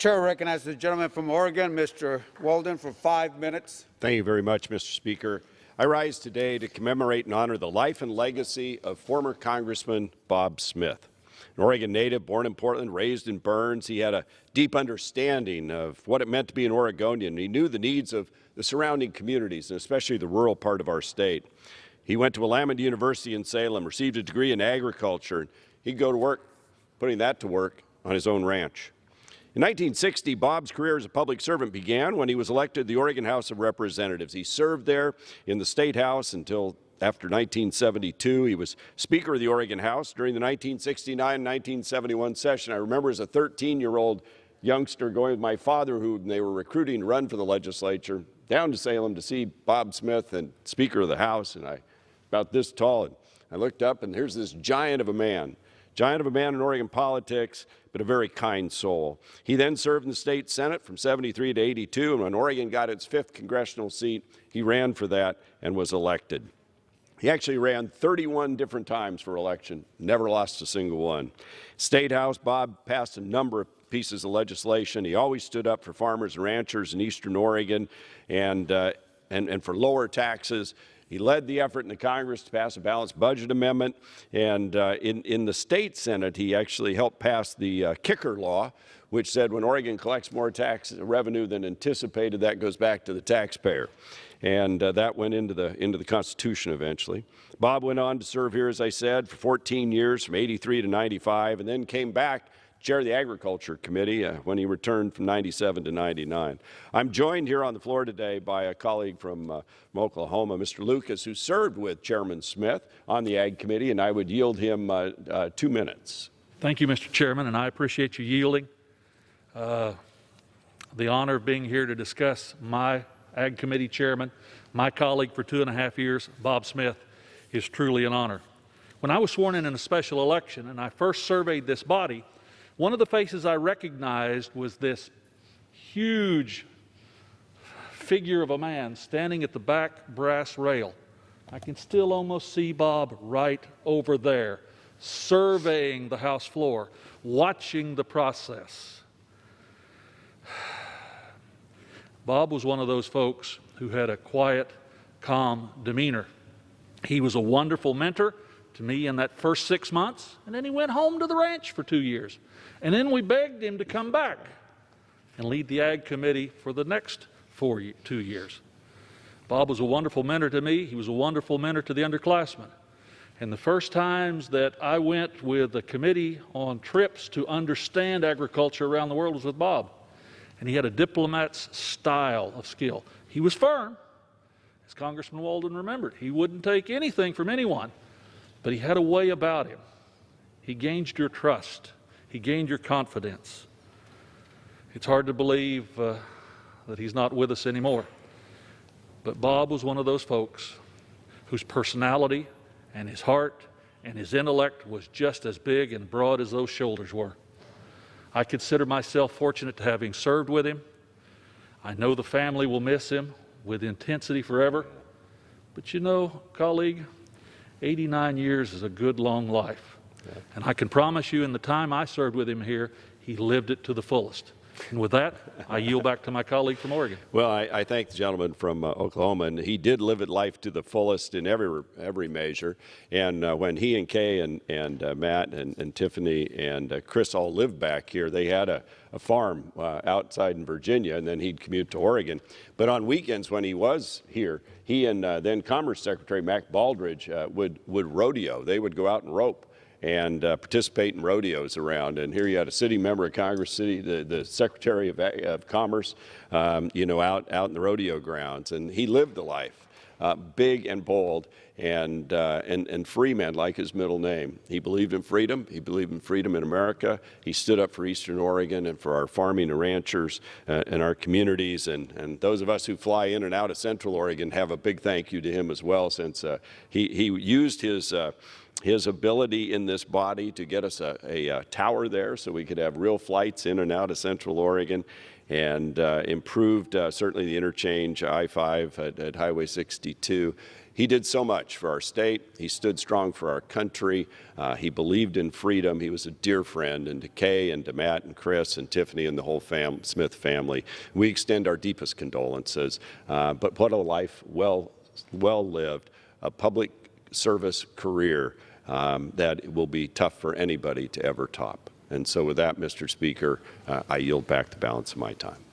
Chair recognizes the gentleman from Oregon, Mr. Walden, for 5 minutes. Thank you very much, Mr. Speaker. I rise today to commemorate and honor the life and legacy of former Congressman Bob Smith. An Oregon native, born in Portland, raised in Burns, he had a deep understanding of what it meant to be an Oregonian. He knew the needs of the surrounding communities, and especially the rural part of our state. He went to Willamette University in Salem, received a degree in agriculture, and he'd go to work, putting that to work on his own ranch. In 1960, Bob's career as a public servant began when he was elected to the Oregon House of Representatives. He served there in the State House until after 1972. He was Speaker of the Oregon House during the 1969-1971 session. I remember as a 13-year-old youngster going with my father, who they were recruiting to run for the legislature, down to Salem to see Bob Smith and Speaker of the House, and about this tall, and I looked up, and here's this giant of a man in Oregon politics, but a very kind soul. He then served in the state Senate from 73 to 82, and when Oregon got its 5th congressional seat, he ran for that and was elected. He actually ran 31 different times for election, never lost a single one. State House, Bob passed a number of pieces of legislation. He always stood up for farmers and ranchers in eastern Oregon and for lower taxes. He led the effort in the Congress to pass a balanced budget amendment, and in the state Senate, he actually helped pass the kicker law, which said when Oregon collects more tax revenue than anticipated, that goes back to the taxpayer. And that went into the Constitution eventually. Bob went on to serve here, as I said, for 14 years, from 83 to 95, and then came back chair of the Agriculture Committee when he returned from 97 to 99. I'm joined here on the floor today by a colleague from Oklahoma, Mr. Lucas, who served with Chairman Smith on the Ag Committee, and I would yield him 2 minutes. Thank you, Mr. Chairman, and I appreciate you yielding. The honor of being here to discuss my Ag Committee Chairman, my colleague for 2.5 years, Bob Smith, is truly an honor. When I was sworn in a special election and I first surveyed this body, one of the faces I recognized was this huge figure of a man standing at the back brass rail. I can still almost see Bob right over there, surveying the House floor, watching the process. Bob was one of those folks who had a quiet, calm demeanor. He was a wonderful mentor to me in that first 6 months, and then he went home to the ranch for 2 years. And then we begged him to come back and lead the Ag Committee for the next 2 years. Bob was a wonderful mentor to me. He was a wonderful mentor to the underclassmen. And the first times that I went with the committee on trips to understand agriculture around the world was with Bob. And he had a diplomat's style of skill. He was firm, as Congressman Walden remembered. He wouldn't take anything from anyone, but he had a way about him. He gained your trust. He gained your confidence. It's hard to believe that he's not with us anymore. But Bob was one of those folks whose personality and his heart and his intellect was just as big and broad as those shoulders were. I consider myself fortunate to having served with him. I know the family will miss him with intensity forever. But you know, colleague, 89 years is a good long life. Yeah. And I can promise you in the time I served with him here, he lived it to the fullest. And with that, I yield back to my colleague from Oregon. Well, I thank the gentleman from Oklahoma, and he did live it life to the fullest in every measure. And when he and Kay and Matt and Tiffany and Chris all lived back here, they had a farm outside in Virginia, and then he'd commute to Oregon. But on weekends when he was here, he and then Commerce Secretary Mac Baldridge would rodeo. They would go out and rope and participate in rodeos around. And here you had a sitting member of Congress, the Secretary of Commerce, out in the rodeo grounds. And he lived the life, big and bold, and free man, like his middle name. He believed in freedom. He believed in freedom in America. He stood up for Eastern Oregon and for our farming and ranchers and our communities. And those of us who fly in and out of Central Oregon have a big thank you to him as well, since he used his ability in this body to get us a tower there so we could have real flights in and out of Central Oregon, and improved certainly the interchange I-5 at Highway 62. He did so much for our state. He stood strong for our country. He believed in freedom. He was a dear friend. And to Kay and to Matt and Chris and Tiffany and the whole Smith family, we extend our deepest condolences. But what a life well lived, a public service career that will be tough for anybody to ever top. And so with that, Mr. Speaker, I yield back the balance of my time.